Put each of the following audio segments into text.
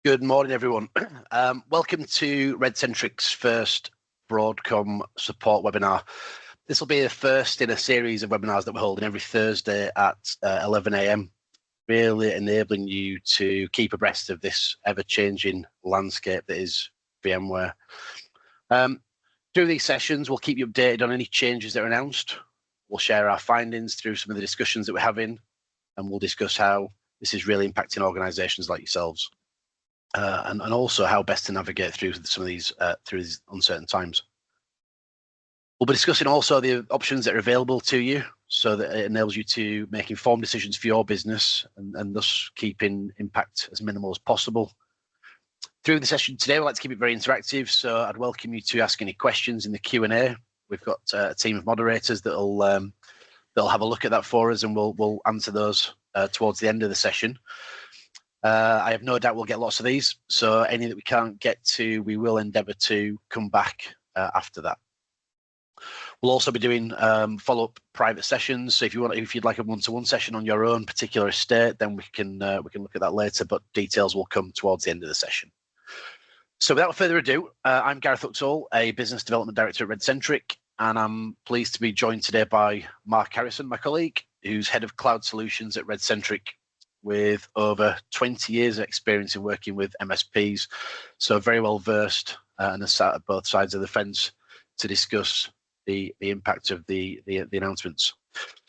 Good morning, everyone. Welcome to Redcentric's first Broadcom support webinar. This will be the first in a series of webinars that we're holding every Thursday at 11 a.m, really enabling you to keep abreast of this ever-changing landscape that is VMware. Through these sessions, we'll keep you updated on any changes that are announced. We'll share our findings through some of the discussions that we're having, and we'll discuss how this is really impacting organizations like yourselves. And also how best to navigate through some of these uncertain times. We'll be discussing also the options that are available to you so that it enables you to make informed decisions for your business and thus keeping impact as minimal as possible. Through the session today, we'd like to keep it very interactive, so I'd welcome you to ask any questions in the Q&A. We've got a team of moderators that'll have a look at that for us, and we'll answer those towards the end of the session. I have no doubt we'll get lots of these, so any that we can't get to, we will endeavour to come back after that. We'll also be doing follow-up private sessions. So if you'd like a one-to-one session on your own particular estate, then we can look at that later. But details will come towards the end of the session. So without further ado, I'm Gareth Uxall, a business development director at Redcentric, and I'm pleased to be joined today by Mark Harrison, my colleague, who's head of cloud solutions at Redcentric, with over 20 years of experience in working with MSPs, so very well versed and has sat at both sides of the fence to discuss the impact of the announcements.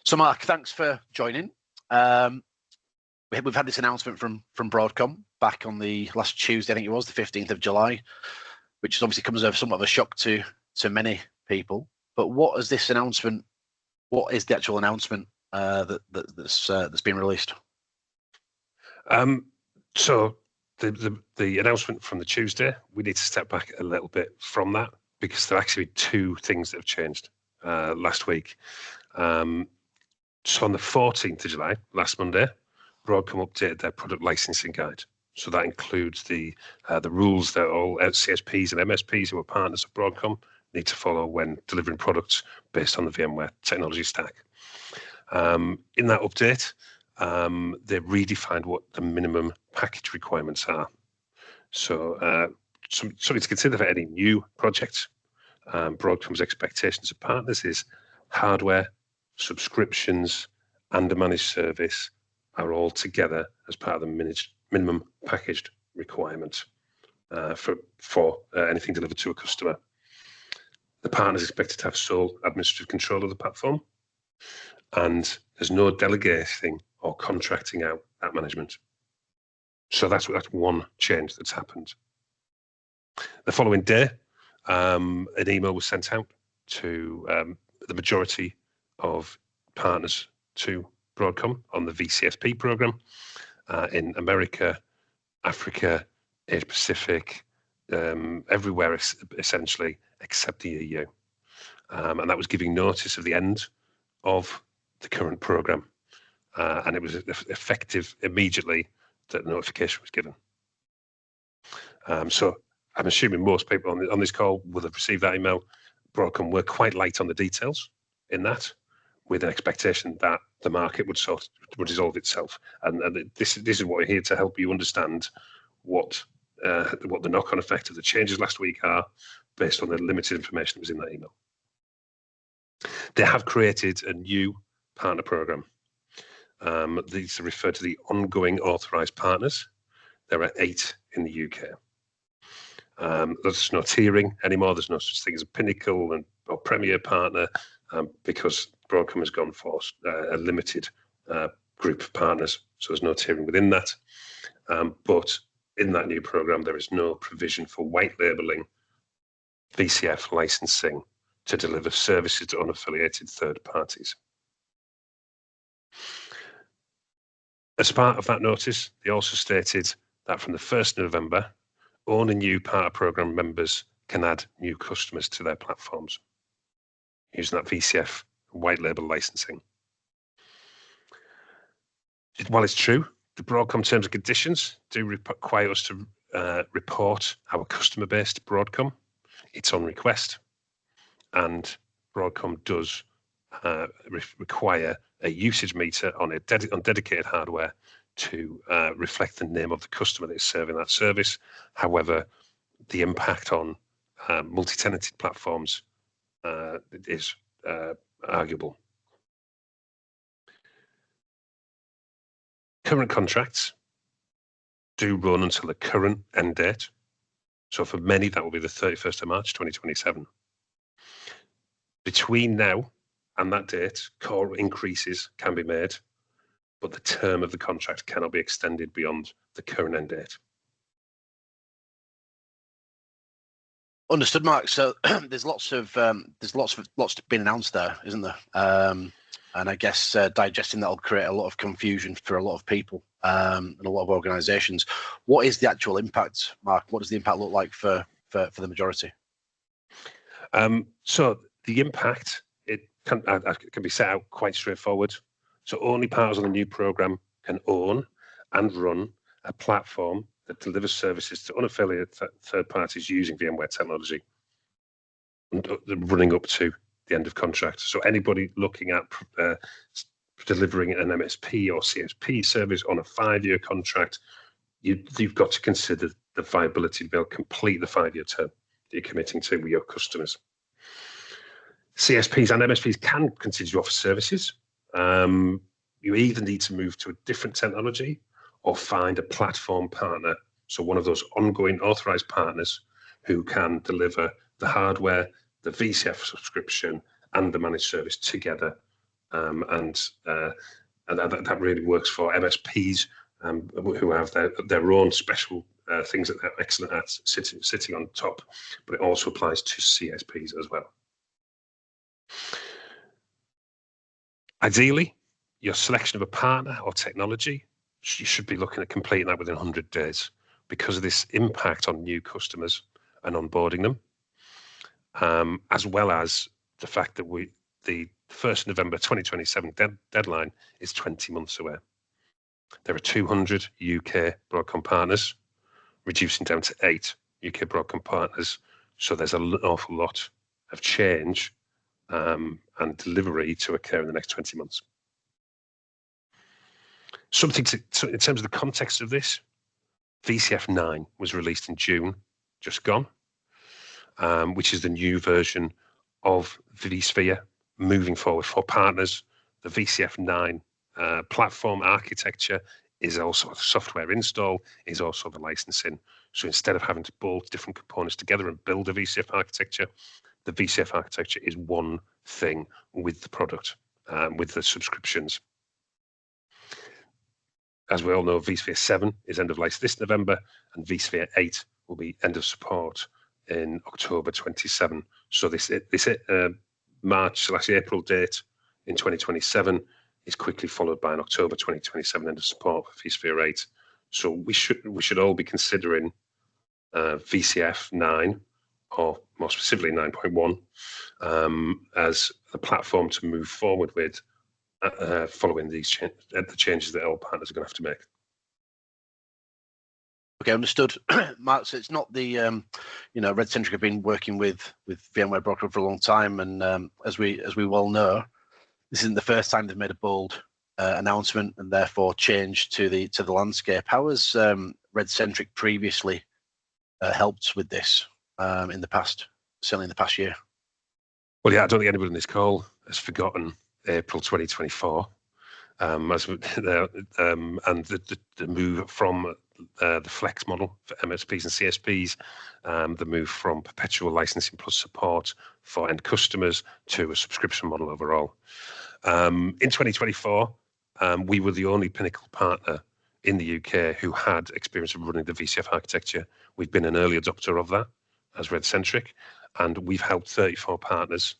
So Mark, thanks for joining. We've had this announcement from Broadcom back on the last Tuesday, I think it was, the 15th of July, which obviously comes as somewhat of a shock to many people. But what is this announcement? What is the actual announcement that's been released? So the announcement from the Tuesday, we need to step back a little bit from that because there are actually two things that have changed last week. So on the 14th of July, last Monday, Broadcom updated their product licensing guide. So that includes the rules that all CSPs and MSPs who are partners of Broadcom need to follow when delivering products based on the VMware technology stack. In that update, they've redefined what the minimum package requirements are. So something to consider for any new projects. Broadcom's expectations of partners is hardware, subscriptions, and a managed service are all together as part of the minimum packaged requirement for anything delivered to a customer. The partner is expected to have sole administrative control of the platform, and there's no delegating or contracting out that management. So that's one change that's happened. The following day, an email was sent out to the majority of partners to Broadcom on the VCSP program in America, Africa, Asia Pacific, everywhere essentially except the EU. And that was giving notice of the end of the current program. And it was effective immediately that the notification was given. So I'm assuming most people on this call will have received that email. Broadcom were quite light on the details in that, with an expectation that the market would resolve itself. And this is what we're here to help you understand what the knock-on effect of the changes last week are based on the limited information that was in that email. They have created a new partner program. These are referred to the ongoing authorized partners. There are 8 in the UK. There's no tiering anymore. There's no such thing as a pinnacle or premier partner because Broadcom has gone for a limited group of partners. So there's no tiering within that. But in that new program, there is no provision for white labeling VCF licensing to deliver services to unaffiliated third parties. As part of that notice, they also stated that from the 1st of November, only new partner program members can add new customers to their platforms using that VCF white label licensing. While it's true, the Broadcom terms and conditions do require us to report our customer base to Broadcom. It's on request, and Broadcom does require a usage meter on dedicated hardware to reflect the name of the customer that is serving that service. However, the impact on multi-tenanted platforms is arguable. Current contracts do run until the current end date. So for many, that will be the 31st of March, 2027. Between now and that date, core increases can be made, but the term of the contract cannot be extended beyond the current end date. Understood, Mark. So there's lots been announced there, isn't there? And I guess digesting that will create a lot of confusion for a lot of people and a lot of organisations. What is the actual impact, Mark? What does the impact look like for the majority? So the impact can be set out quite straightforward. So only partners on the new programme can own and run a platform that delivers services to unaffiliated third parties using VMware technology, and running up to the end of contract. So anybody looking at delivering an MSP or CSP service on a 5-year contract, you've got to consider the viability to be able to complete the 5-year term that you're committing to with your customers. CSPs and MSPs can continue to offer services. You either need to move to a different technology or find a platform partner. So one of those ongoing authorized partners who can deliver the hardware, the VCF subscription, and the managed service together. And that really works for MSPs who have their own special things that they're excellent at sitting on top, but it also applies to CSPs as well. Ideally, your selection of a partner or technology, you should be looking at completing that within 100 days because of this impact on new customers and onboarding them, as well as the fact that the 1st November 2027 deadline is 20 months away. There are 200 UK Broadcom partners, reducing down to 8 UK Broadcom partners. So there's an awful lot of change and delivery to occur in the next 20 months. Something in terms of the context of this, VCF 9 was released in June, just gone, which is the new version of vSphere moving forward for partners. The VCF 9 platform architecture is also the software install, is also the licensing. So instead of having to bolt different components together and build a VCF architecture, the VCF architecture is one thing with the product, with the subscriptions. As we all know, vSphere 7 is end of life this November, and vSphere 8 will be end of support in October 27. So this March/April date in 2027 is quickly followed by an October 2027 end of support for vSphere 8. So we should all be considering VCF 9, or more specifically 9.1, as the platform to move forward with following these the changes that all partners are going to have to make. Okay, understood. Mark, so it's not the, Redcentric have been working with VMware Broadcom for a long time, and as we well know, this isn't the first time they've made a bold announcement and therefore change to the landscape. How has Redcentric previously helped with this in the past, certainly in the past year? Well, yeah, I don't think anybody in this call has forgotten April 2024, and the move from the flex model for MSPs and CSPs, the move from perpetual licensing plus support for end customers to a subscription model overall. In 2024, we were the only Pinnacle partner in the UK who had experience of running the VCF architecture. We've been an early adopter of that as Redcentric, and we've helped 34 partners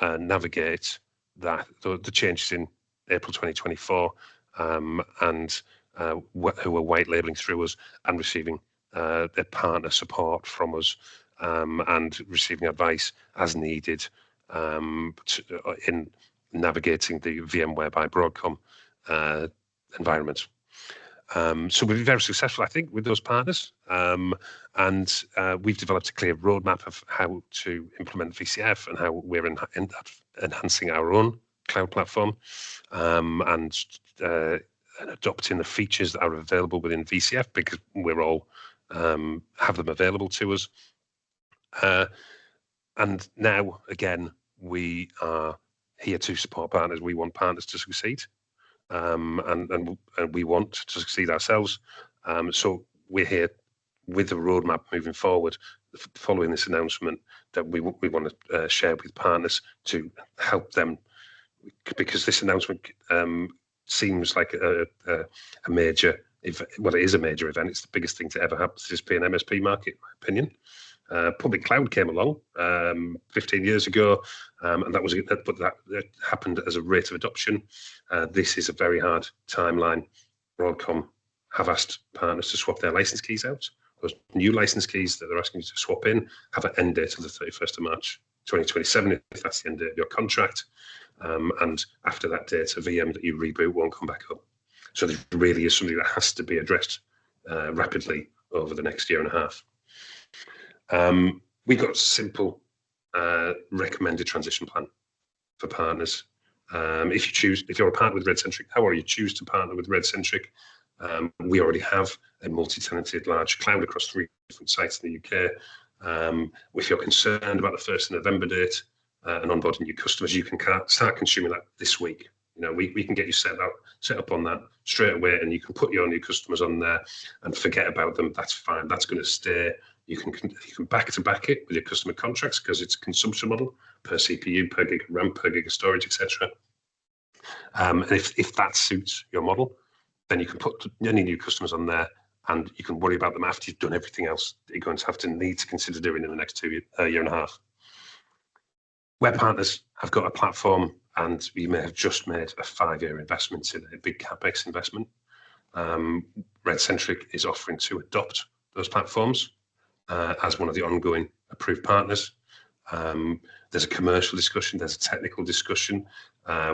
navigate the changes in April 2024, and who are white labeling through us and receiving their partner support from us, and receiving advice as needed in navigating the VMware by Broadcom environment. So we've been very successful, I think, with those partners, and we've developed a clear roadmap of how to implement VCF and how we're enhancing our own cloud platform, and and adopting the features that are available within VCF, because we're all have them available to us. And now, again, we are here to support partners. We want partners to succeed, and we want to succeed ourselves. So we're here with the roadmap moving forward, following this announcement, that we want to share with partners to help them, because this announcement seems like a major event. Well, it is a major event. It's the biggest thing to ever happen to this being MSP market, in my opinion. Public cloud came along 15 years ago, and that happened as a rate of adoption. This is a very hard timeline. Broadcom have asked partners to swap their license keys out. Those new license keys that they're asking you to swap in have an end date of the 31st of March 2027, if that's the end date of your contract. And after that date, a VM that you reboot won't come back up. So there really is something that has to be addressed rapidly over the next year and a half. We've got a simple recommended transition plan for partners. If you're a partner with Redcentric now, or you choose to partner with Redcentric, we already have a multi-tenanted large cloud across 3 different sites in the UK. If you're concerned about the 1st of November date and onboarding new customers, you can start consuming that this week. We can get you set up on that straight away, and you can put your new customers on there and forget about them. That's fine. That's going to stay. You can back to back it with your customer contracts, because it's a consumption model per CPU, per gig of RAM, per gig of storage, etc. And if that suits your model, then you can put any new customers on there, and you can worry about them after you've done everything else that you're going to need to consider doing in the next year and a half. Where partners have got a platform, and we may have just made a 5-year investment in a big CapEx investment, Redcentric is offering to adopt those platforms as one of the ongoing approved partners. There's a commercial discussion, there's a technical discussion.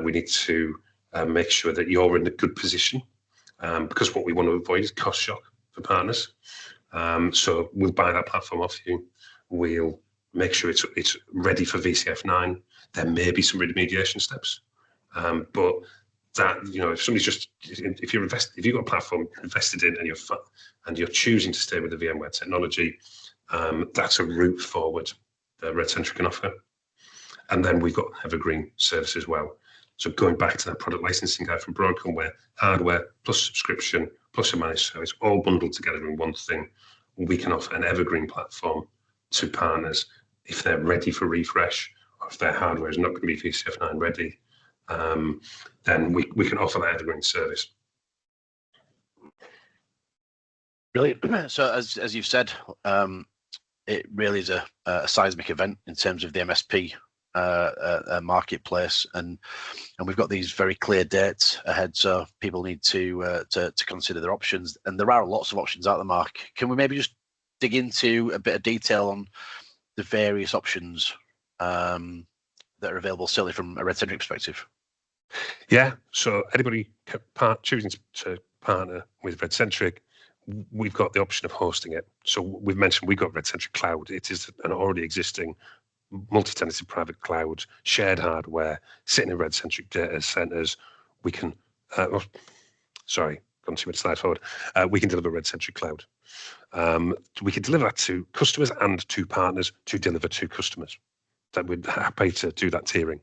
We need to make sure that you're in a good position, because what we want to avoid is cost shock for partners. So we'll buy that platform off you. We'll make sure it's ready for VCF 9. There may be some remediation steps, but that, if somebody's if you've got a platform invested in and you're choosing to stay with the VMware technology, that's a route forward that Redcentric can offer. And then we've got Evergreen service as well. So going back to that product licensing guide from Broadcom, where hardware plus subscription plus a managed service all bundled together in one thing, we can offer an Evergreen platform to partners if they're ready for refresh, or if their hardware is not going to be VCF 9 ready. Then we can offer that Evergreen service. Brilliant. So as you've said, it really is a seismic event in terms of the MSP marketplace, and we've got these very clear dates ahead, so people need to consider their options, and there are lots of options out there. Mark, can we maybe just dig into a bit of detail on the various options that are available, certainly from a Redcentric perspective? Yeah, so anybody choosing to partner with Redcentric, we've got the option of hosting it. So we've mentioned we've got Redcentric Cloud. It is an already existing multi-tenanted private cloud, shared hardware, sitting in Redcentric data centers. We can, sorry, gone too much slide forward. We can deliver Redcentric Cloud. We can deliver that to customers and to partners to deliver to customers. That we're happy to do that tiering.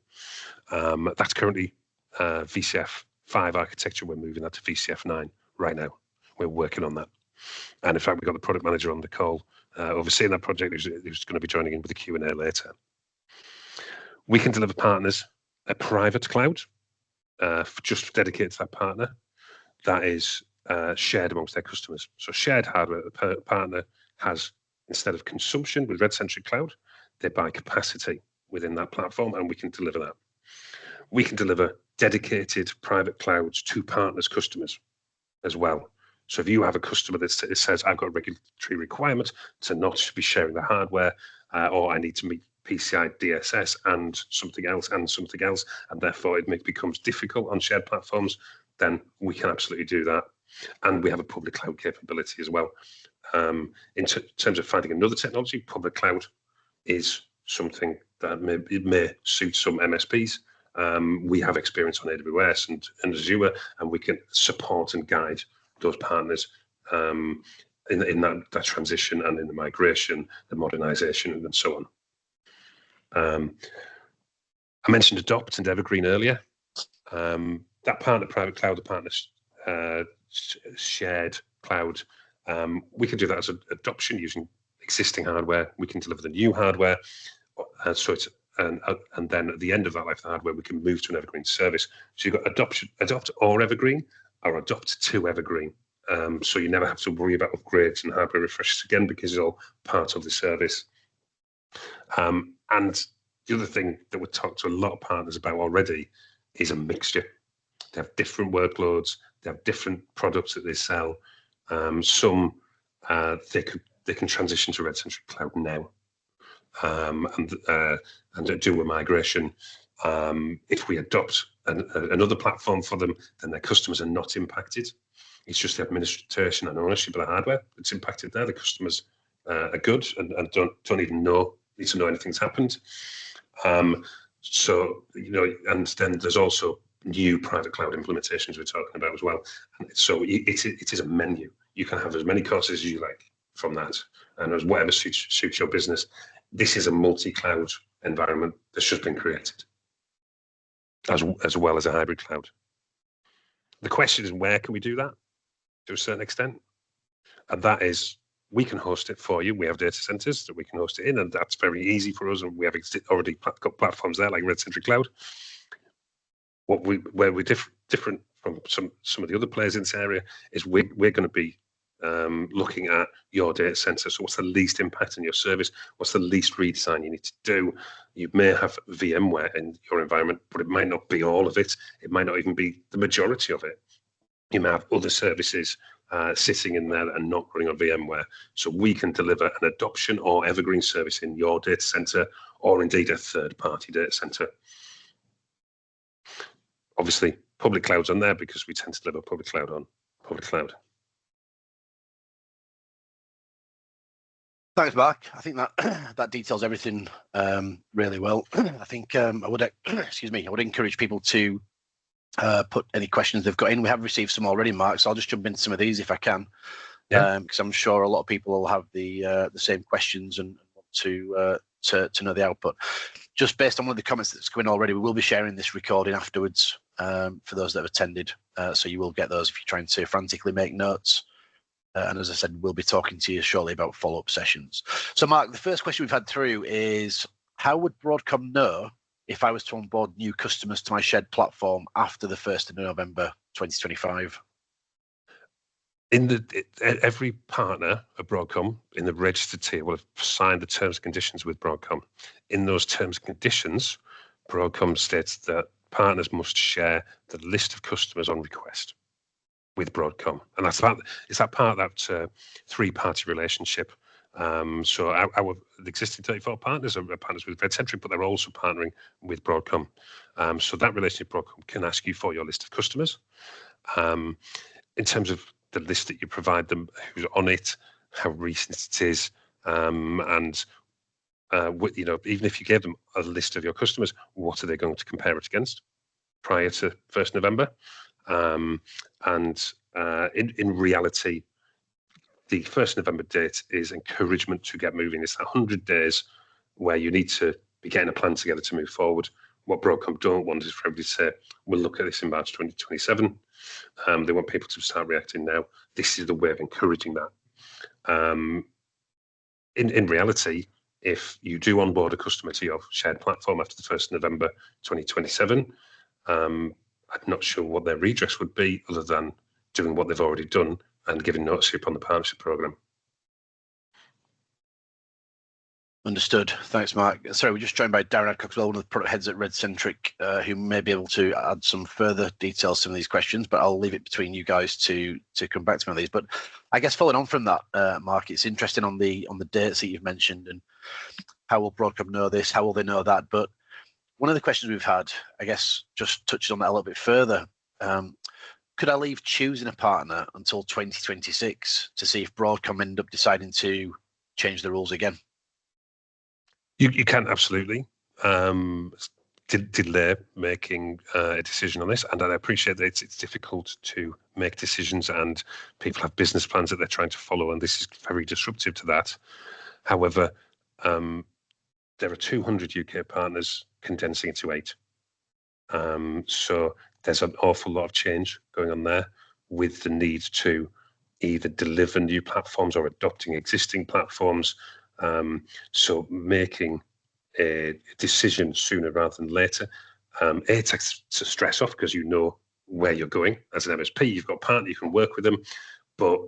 That's currently VCF 5 architecture. We're moving that to VCF 9 right now. We're working on that. And in fact, we've got the product manager on the call overseeing that project, who's going to be joining in with the Q&A later. We can deliver partners a private cloud just dedicated to that partner that is shared amongst their customers. So shared hardware, the partner has, instead of consumption with Redcentric Cloud, they buy capacity within that platform, and we can deliver that. We can deliver dedicated private clouds to partners' customers as well. So if you have a customer that says, I've got a regulatory requirement to not be sharing the hardware, or I need to meet PCI DSS and something else, and therefore it becomes difficult on shared platforms, then we can absolutely do that. And we have a public cloud capability as well. In terms of finding another technology, public cloud is something that may suit some MSPs. We have experience on AWS and Azure, and we can support and guide those partners in that transition and in the migration, the modernization, and so on. I mentioned Adopt and Evergreen earlier. That partner private cloud, the partners shared cloud, we can do that as an adoption using existing hardware. We can deliver the new hardware, and then at the end of that life of the hardware, we can move to an Evergreen service. So you've got adopt or Evergreen, or adopt to Evergreen. So you never have to worry about upgrades and hardware refreshes again, because it's all part of the service. And the other thing that we talked to a lot of partners about already is a mixture. They have different workloads, they have different products that they sell. Some they can transition to Redcentric Cloud now, and do a migration. If we adopt another platform for them, then their customers are not impacted. It's just the administration and ownership of the hardware that's impacted there. The customers are good and don't even need to know anything's happened. So, and then there's also new private cloud implementations we're talking about as well. And so it is a menu. You can have as many courses as you like from that, and as whatever suits your business. This is a multi-cloud environment that's just been created, as well as a hybrid cloud. The question is, where can we do that to a certain extent? And that is, we can host it for you. We have data centers that we can host it in, and that's very easy for us. And we have already got platforms there like Redcentric Cloud. Where we're different from some of the other players in this area is we're going to be looking at your data center. So what's the least impact on your service? What's the least redesign you need to do? You may have VMware in your environment, but it might not be all of it. It might not even be the majority of it. You may have other services sitting in there that are not running on VMware. So we can deliver an adoption or Evergreen service in your data center, or indeed a third-party data center. Obviously, public cloud's on there because we tend to deliver public cloud on public cloud. Thanks, Mark. I think that details everything really well. I think I would encourage people to put any questions they've got in. We have received some already, Mark, so I'll just jump into some of these if I can, because I'm sure a lot of people will have the same questions and want to know the output. Just based on one of the comments that's coming already, we will be sharing this recording afterwards for those that have attended, so you will get those if you're trying to frantically make notes. And as I said, we'll be talking to you shortly about follow-up sessions. So, Mark, the first question we've had through is, how would Broadcom know if I was to onboard new customers to my shared platform after the 1st of November 2025? Every partner of Broadcom in the registered tier will have signed the terms and conditions with Broadcom. In those terms and conditions, Broadcom states that partners must share the list of customers on request with Broadcom, and it's that part of that three-party relationship. So our existing 34 partners are partners with Redcentric, but they're also partnering with Broadcom. So that relationship, Broadcom can ask you for your list of customers. In terms of the list that you provide them, who's on it, how recent it is, and even if you gave them a list of your customers, what are they going to compare it against prior to 1st November? In reality, the 1st November date is encouragement to get moving. It's 100 days where you need to be getting a plan together to move forward. What Broadcom don't want is for everybody to say, we'll look at this in March 2027. They want people to start reacting now. This is the way of encouraging that. In reality, if you do onboard a customer to your shared platform after the 1st November 2027, I'm not sure what their redress would be, other than doing what they've already done and giving notice upon the partnership program. Understood. Thanks, Mark. Sorry, we're just joined by Darren Adcock as well, one of the product heads at Redcentric, who may be able to add some further details to some of these questions, but I'll leave it between you guys to come back to me on these. But I guess following on from that, Mark, it's interesting on the dates that you've mentioned, and how will Broadcom know this? How will they know that? But one of the questions we've had, I guess, just touches on that a little bit further. Could I leave choosing a partner until 2026 to see if Broadcom end up deciding to change the rules again? You can, absolutely. delay making a decision on this. And I appreciate that it's difficult to make decisions, and people have business plans that they're trying to follow, and this is very disruptive to that. However, there are 200 UK partners condensing into 8. So there's an awful lot of change going on there, with the need to either deliver new platforms or adopting existing platforms. So making a decision sooner rather than later. It takes to stress off because you know where you're going as an MSP. You've got a partner, you can work with them. But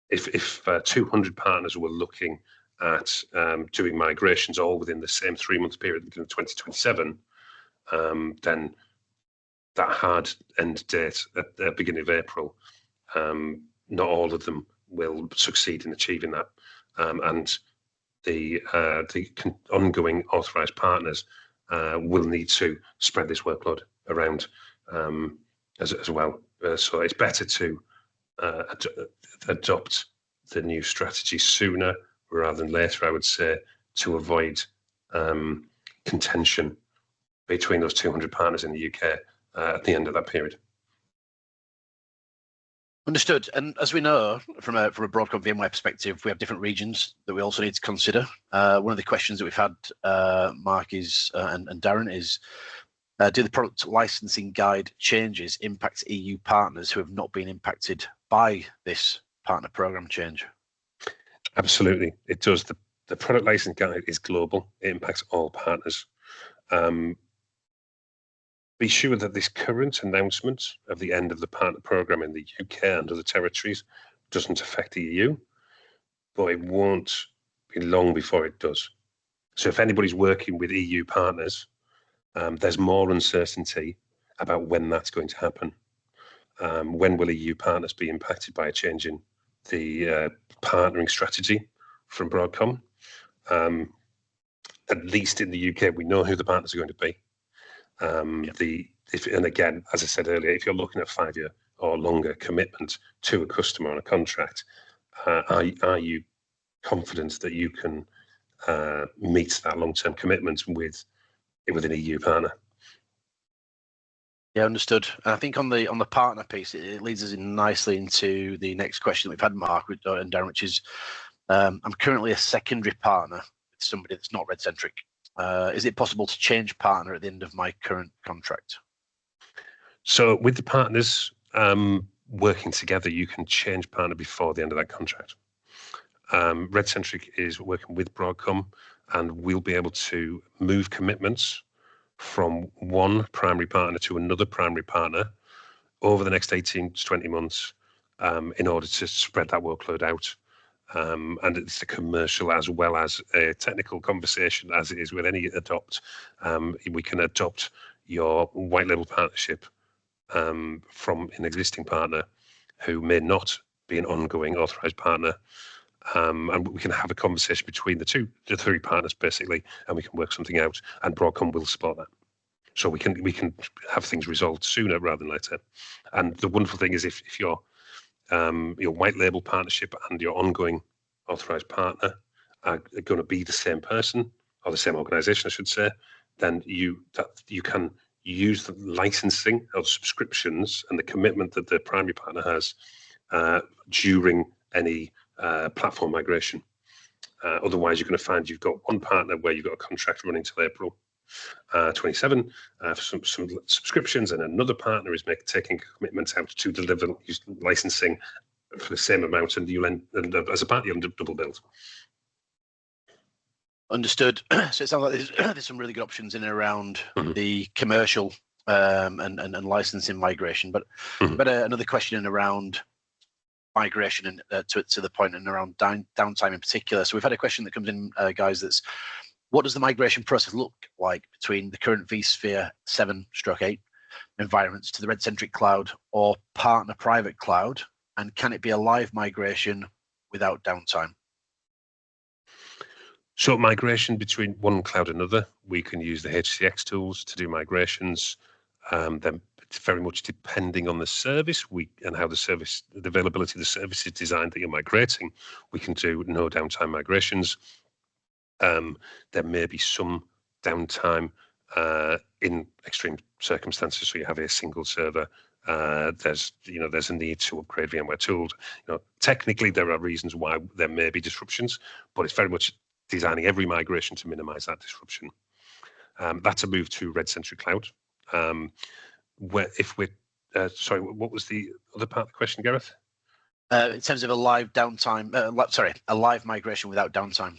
if 200 partners were looking at doing migrations all within the same 3-month period in 2027, then that hard end date at the beginning of April, not all of them will succeed in achieving that. And the ongoing authorized partners will need to spread this workload around as well. So it's better to adopt the new strategy sooner rather than later, I would say, to avoid contention between those 200 partners in the UK at the end of that period. Understood. And as we know, from a Broadcom VMware perspective, we have different regions that we also need to consider. One of the questions that we've had, Mark, is and Darren, is do the product licensing guide changes impact EU partners who have not been impacted by this partner program change? Absolutely, it does. The product licensing guide is global. It impacts all partners. Be sure that this current announcement of the end of the partner program in the UK and other territories doesn't affect the EU, but it won't be long before it does. So if anybody's working with EU partners, there's more uncertainty about when that's going to happen. When will EU partners be impacted by a change in the partnering strategy from Broadcom? At least in the UK, we know who the partners are going to be. And again, as I said earlier, if you're looking at 5-year or longer commitment to a customer on a contract, are you confident that you can meet that long-term commitment with an EU partner? Yeah, understood. And I think on the partner piece, it leads us in nicely into the next question that we've had, Mark and Darren, which is, I'm currently a secondary partner with somebody that's not Redcentric. Is it possible to change partner at the end of my current contract? So with the partners working together, you can change partner before the end of that contract. Redcentric is working with Broadcom, and we'll be able to move commitments from one primary partner to another primary partner over the next 18 to 20 months in order to spread that workload out. And it's a commercial as well as a technical conversation, as it is with any adopt. We can adopt your white label partnership from an existing partner who may not be an ongoing authorized partner. And we can have a conversation between the 3 partners basically, and we can work something out, and Broadcom will support that. So we can have things resolved sooner rather than later. And the wonderful thing is if your white label partnership and your ongoing authorized partner are going to be the same person or the same organization, I should say, then you can use the licensing of subscriptions and the commitment that the primary partner has during any platform migration. Otherwise, you're going to find you've got one partner where you've got a contract running till April 27 for some subscriptions, and another partner is taking commitments out to deliver licensing for the same amount, and you'll end as a partner, you'll end up double billed. Understood. So it sounds like there's some really good options in and around the commercial and licensing migration. But another question in around migration and to the point and around downtime in particular. So we've had a question that comes in, guys, that's what does the migration process look like between the current vSphere 7/8 environments to the Redcentric cloud or partner private cloud? And can it be a live migration without downtime? So migration between one cloud and another, we can use the HCX tools to do migrations. Then it's very much depending on the service and how the availability of the service is designed that you're migrating. We can do no downtime migrations. There may be some downtime in extreme circumstances. So you have a single server. There's a need to upgrade VMware tools. Technically there are reasons why there may be disruptions, but it's very much designing every migration to minimize that disruption. That's a move to Redcentric Cloud. Where if we're sorry, what was the other part of the question, Gareth? In terms of a live downtime, a live migration without downtime.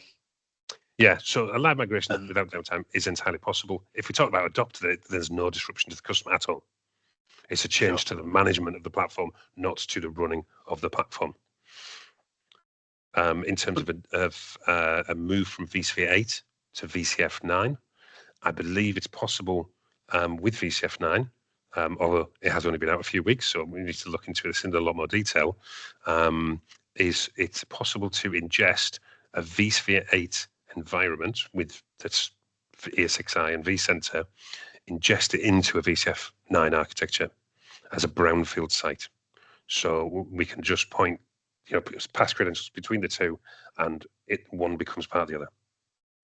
Yeah, so a live migration without downtime is entirely possible. If we talk about adopted it, there's no disruption to the customer at all. It's a change to the management of the platform, not to the running of the platform. In terms of a move from vSphere 8 to VCF 9, I believe it's possible with VCF 9, although it has only been out a few weeks, so we need to look into this in a lot more detail. It's possible to ingest a vSphere 8 environment with that's ESXi and vCenter, ingest it into a VCF 9 architecture as a brownfield site. So we can just point, pass credentials between the two, and one becomes part of the other,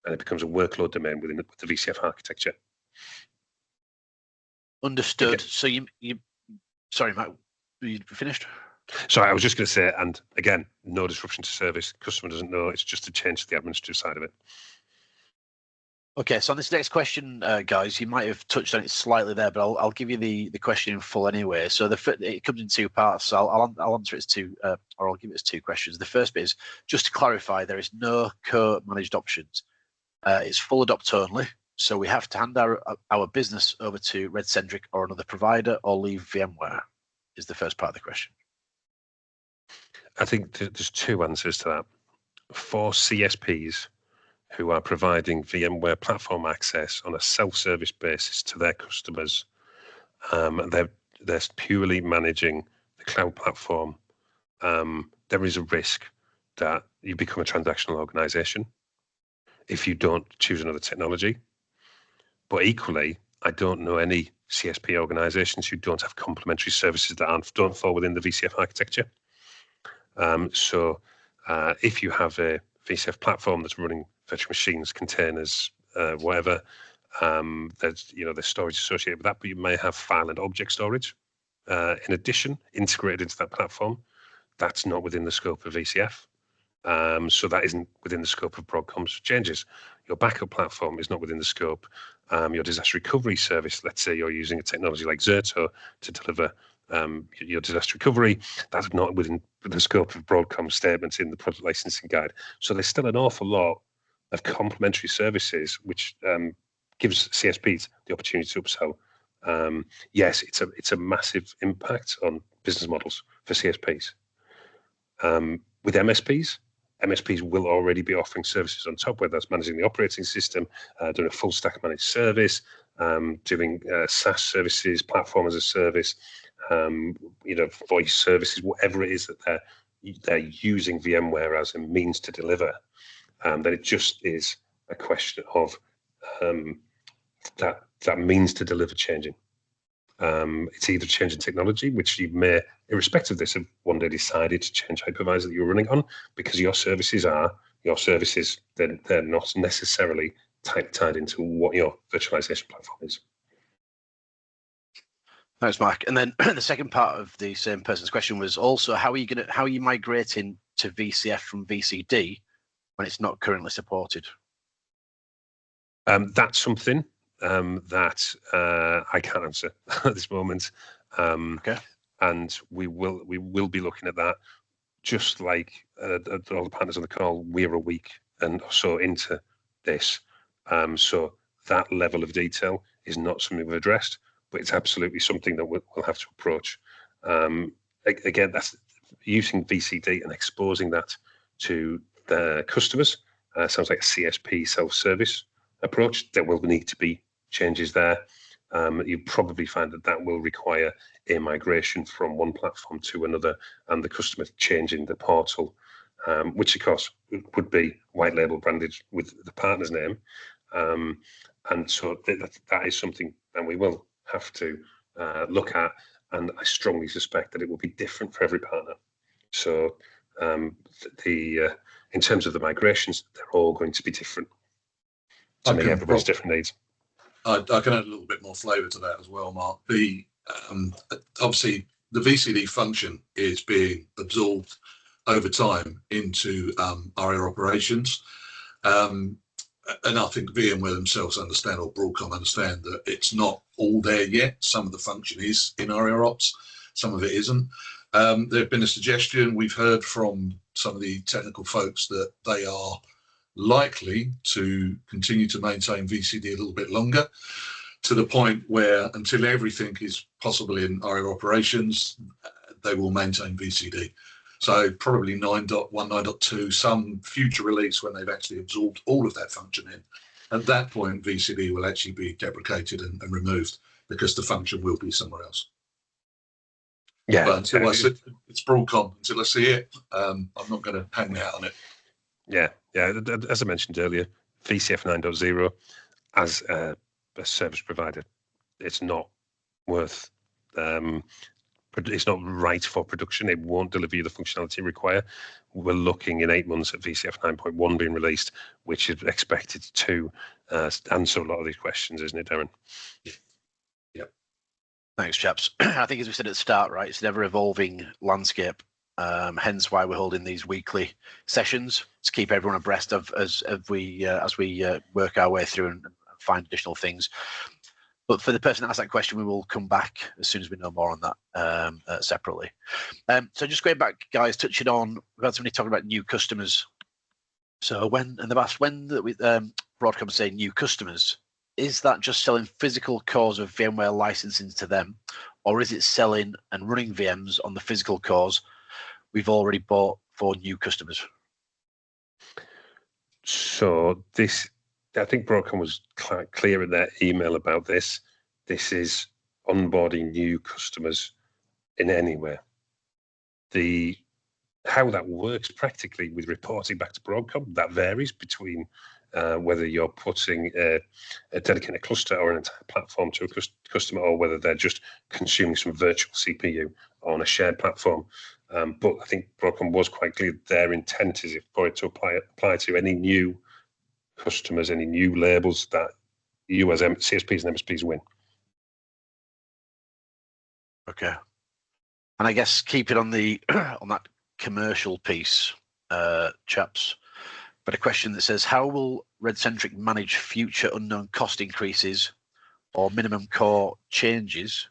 and it becomes a workload domain within the VCF architecture. Understood. Okay. So you sorry, Matt, you finished? Sorry, I was just going to say, and again, no disruption to service. Customer doesn't know. It's just a change to the administrative side of it. Okay, so on this next question, guys, you might have touched on it slightly there, but I'll give you the question in full anyway. So it comes in two parts. So I'll answer it as two, or I'll give it as two questions. The first bit is just to clarify: there is no co-managed options. It's full adopt only. So we have to hand our business over to Redcentric or another provider, or leave VMware. Is the first part of the question. I think there's two answers to that. For CSPs who are providing VMware platform access on a self-service basis to their customers, they're purely managing the cloud platform. There is a risk that you become a transactional organization if you don't choose another technology. But equally, I don't know any CSP organizations who don't have complementary services that don't fall within the VCF architecture. So if you have a VCF platform that's running virtual machines, containers, whatever, there's storage associated with that, but you may have file and object storage in addition integrated into that platform. That's not within the scope of VCF. So that isn't within the scope of Broadcom's changes. Your backup platform is not within the scope. Your disaster recovery service, let's say you're using a technology like Zerto to deliver your disaster recovery, that's not within the scope of Broadcom's statements in the product licensing guide. So there's still an awful lot of complementary services which gives CSPs the opportunity to upsell. Yes, it's a massive impact on business models for CSPs. With MSPs will already be offering services on top, whether that's managing the operating system, doing a full stack managed service, doing SaaS services, platform as a service, voice services, whatever it is that they're using VMware as a means to deliver. Then it just is a question of that means to deliver changing. It's either changing technology, which you may, irrespective of this, have one day decided to change hypervisor that you're running on, because your services, they're not necessarily tied into what your virtualization platform is. Thanks, Mark. And then the second part of the same person's question was also how are you migrating to VCF from VCD when it's not currently supported? That's something that I can't answer at this moment. Okay. And we will be looking at that. Just like all the partners on the call, we're a week and so into this. So that level of detail is not something we've addressed, but it's absolutely something that we'll have to approach. Again, that's using VCD and exposing that to the customers. Sounds like a CSP self-service approach. There will need to be changes there. You probably find that will require a migration from one platform to another, and the customer changing the portal, which of course would be white label branded with the partner's name. And so that is something that we will have to look at, and I strongly suspect that it will be different for every partner. So in terms of the migrations, they're all going to be different to meet everybody's different needs. I can add a little bit more flavour to that as well, Mark. Obviously the VCD function is being absorbed over time into ARIA operations. And I think VMware themselves understand, or Broadcom understand, that it's not all there yet. Some of the function is in ARIA ops, some of it isn't. There's been a suggestion, we've heard from some of the technical folks, that they are likely to continue to maintain VCD a little bit longer, to the point where until everything is possible in ARIA operations, they will maintain VCD. So probably 9.1, 9.2, some future release when they've actually absorbed all of that function in. At that point, VCD will actually be deprecated and removed, because the function will be somewhere else. Yeah. But until I see it's Broadcom, until I see it, I'm not going to hang out on it. Yeah. As I mentioned earlier, VCF 9.0 as a service provider, it's not worth. It's not right for production. It won't deliver you the functionality you require. We're looking in 8 months at VCF 9.1 being released, which is expected to answer a lot of these questions, isn't it, Darren? Yeah. Thanks, chaps. I think, as we said at the start, right, it's an ever-evolving landscape. Hence why we're holding these weekly sessions to keep everyone abreast of as we work our way through and find additional things. But for the person that asked that question, we will come back as soon as we know more on that separately. So just going back, guys, touching on, we've had somebody talking about new customers. So when Broadcom say new customers, is that just selling physical cores of VMware licensing to them, or is it selling and running VMs on the physical cores we've already bought for new customers? So this, I think Broadcom was clear in their email about this. This is onboarding new customers in anywhere. How that works practically with reporting back to Broadcom, that varies between whether you're putting a dedicated cluster or an entire platform to a customer, or whether they're just consuming some virtual CPU on a shared platform. But I think Broadcom was quite clear their intent is for it to apply to any new customers, any new labels that you as CSPs and MSPs win. Okay. And I guess keep it on the on that commercial piece, chaps. But a question that says, how will Redcentric manage future unknown cost increases or minimum core changes,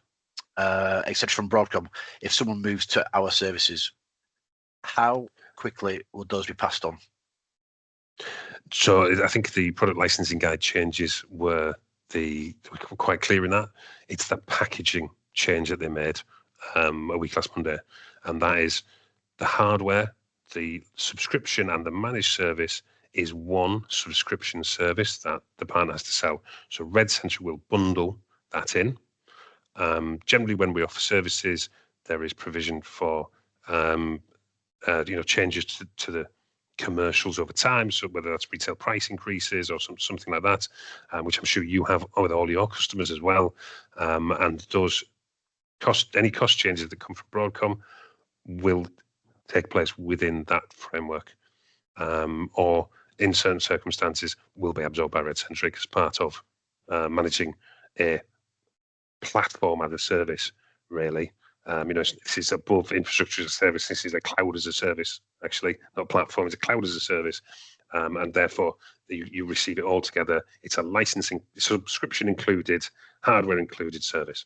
etc., from Broadcom if someone moves to our services? How quickly would those be passed on? So I think the product licensing guide changes were quite clear in that. It's the packaging change that they made a week last Monday, and that is the hardware, the subscription, and the managed service is one subscription service that the partner has to sell. So Redcentric will bundle that in. Generally, when we offer services, there is provision for changes to the commercials over time, so whether that's retail price increases or something like that, which I'm sure you have with all your customers as well, and those any cost changes that come from Broadcom will take place within that framework, or in certain circumstances will be absorbed by Redcentric as part of managing a platform as a service, really. This is above infrastructure as a service. This is a cloud as a service, actually, not platform. It's a cloud as a service, and therefore you receive it all together. It's a licensing, subscription included, hardware included service.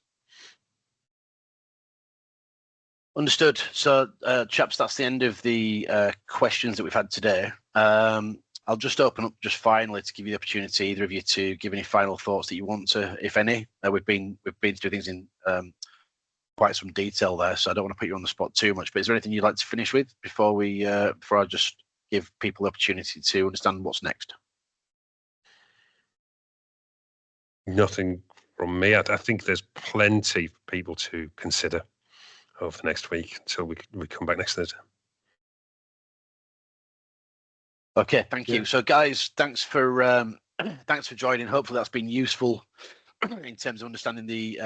Understood. So, chaps, that's the end of the questions that we've had today. I'll just open up just finally to give you the opportunity, either of you, to give any final thoughts that you want to, if any. We've been through things in quite some detail there, so I don't want to put you on the spot too much. But is there anything you'd like to finish with before I just give people the opportunity to understand what's next? Nothing from me. I think there's plenty for people to consider over the next week until we come back next Thursday. Okay, thank you. So, guys, thanks for joining. Hopefully, that's been useful in terms of understanding the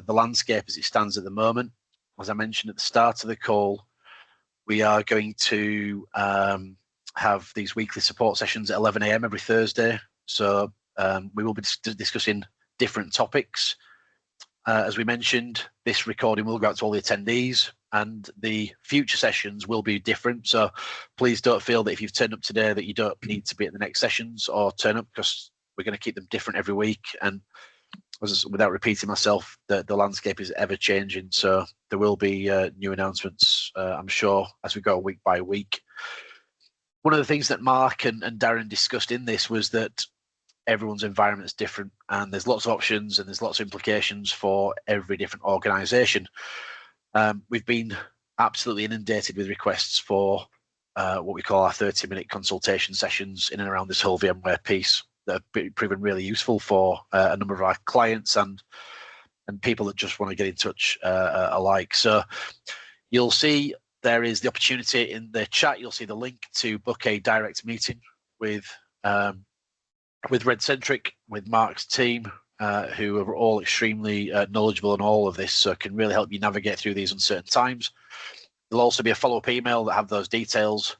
landscape as it stands at the moment. As I mentioned at the start of the call, we are going to have these weekly support sessions at 11 a.m. every Thursday. So we will be discussing different topics. As we mentioned, this recording will go out to all the attendees, and the future sessions will be different. So please don't feel that if you've turned up today that you don't need to be at the next sessions or turn up, because we're going to keep them different every week. And without repeating myself, the landscape is ever changing. So there will be new announcements, I'm sure, as we go week by week. One of the things that Mark and Darren discussed in this was that everyone's environment is different, and there's lots of options and there's lots of implications for every different organization. We've been absolutely inundated with requests for what we call our 30-minute consultation sessions in and around this whole VMware piece that have proven really useful for a number of our clients and people that just want to get in touch alike. So you'll see there is the opportunity in the chat. You'll see the link to book a direct meeting with Redcentric, with Mark's team, who are all extremely knowledgeable on all of this, so can really help you navigate through these uncertain times. There'll also be a follow-up email that have those details.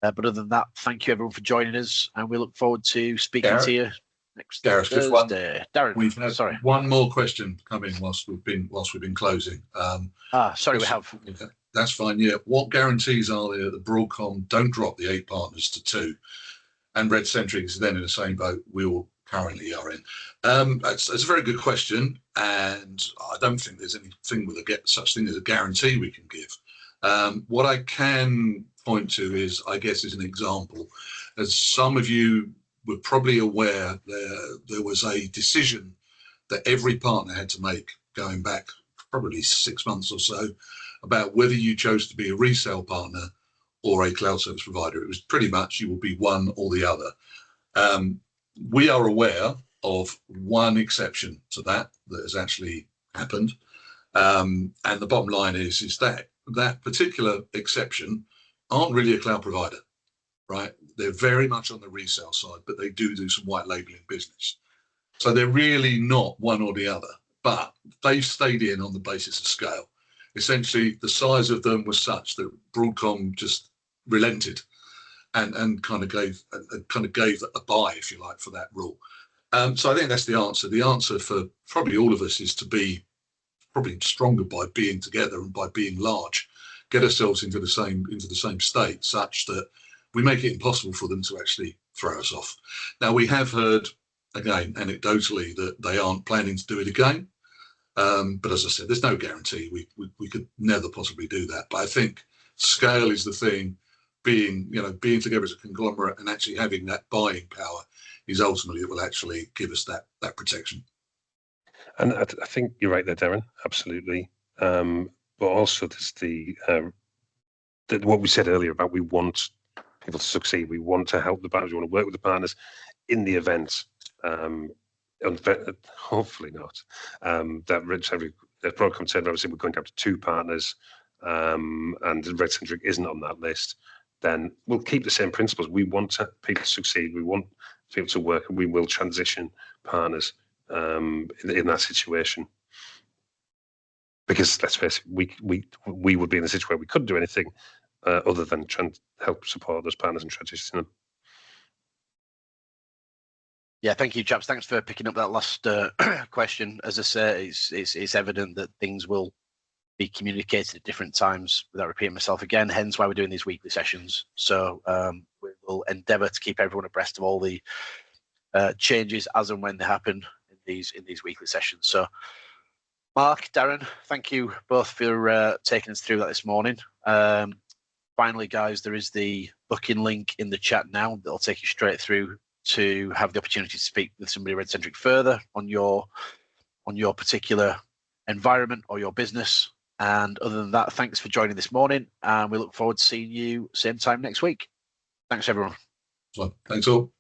But other than that, thank you everyone for joining us, and we look forward to speaking to you next Thursday. Darren, we've had one more question come in whilst we've been closing. Sorry, we have. That's fine. Yeah. What guarantees are there that Broadcom don't drop the 8 partners to 2, and Redcentric is then in the same boat we all currently are in? That's a very good question, and I don't think there's anything with such thing as a guarantee we can give. What I can point to is, I guess, is an example. As some of you were probably aware, there was a decision that every partner had to make going back probably 6 months or so about whether you chose to be a resale partner or a cloud service provider. It was pretty much you will be one or the other. We are aware of one exception to that has actually happened. And the bottom line is that particular exception aren't really a cloud provider, right? They're very much on the resale side, but they do some white labeling business. So they're really not one or the other, but they've stayed in on the basis of scale. Essentially, the size of them was such that Broadcom just relented and kind of gave a buy, if you like, for that rule. So I think that's the answer. The answer for probably all of us is to be probably stronger by being together and by being large, get ourselves into the same state, such that we make it impossible for them to actually throw us off. Now, we have heard, again, anecdotally, that they aren't planning to do it again. But as I said, there's no guarantee. We could never possibly do that. But I think scale is the thing. Being together as a conglomerate and actually having that buying power is ultimately what will actually give us that protection. And I think you're right there, Darren. Absolutely. But also there's what we said earlier about we want people to succeed. We want to help the partners. We want to work with the partners in the event. Hopefully not. That Broadcom said, obviously, we're going down to 2 partners, and Redcentric isn't on that list. Then we'll keep the same principles. We want people to succeed. We want people to work, and we will transition partners in that situation. Because let's face it, we would be in a situation where we couldn't do anything other than trying to help support those partners and transition them. Yeah, thank you, chaps. Thanks for picking up that last question. As I say, it's evident that things will be communicated at different times without repeating myself again, hence why we're doing these weekly sessions. So we will endeavour to keep everyone abreast of all the changes as and when they happen in these weekly sessions. So Mark, Darren, thank you both for taking us through that this morning. Finally, guys, there is the booking link in the chat now that'll take you straight through to have the opportunity to speak with somebody Redcentric further on your particular environment or your business. And other than that, thanks for joining this morning, and we look forward to seeing you same time next week. Thanks, everyone. Thanks all.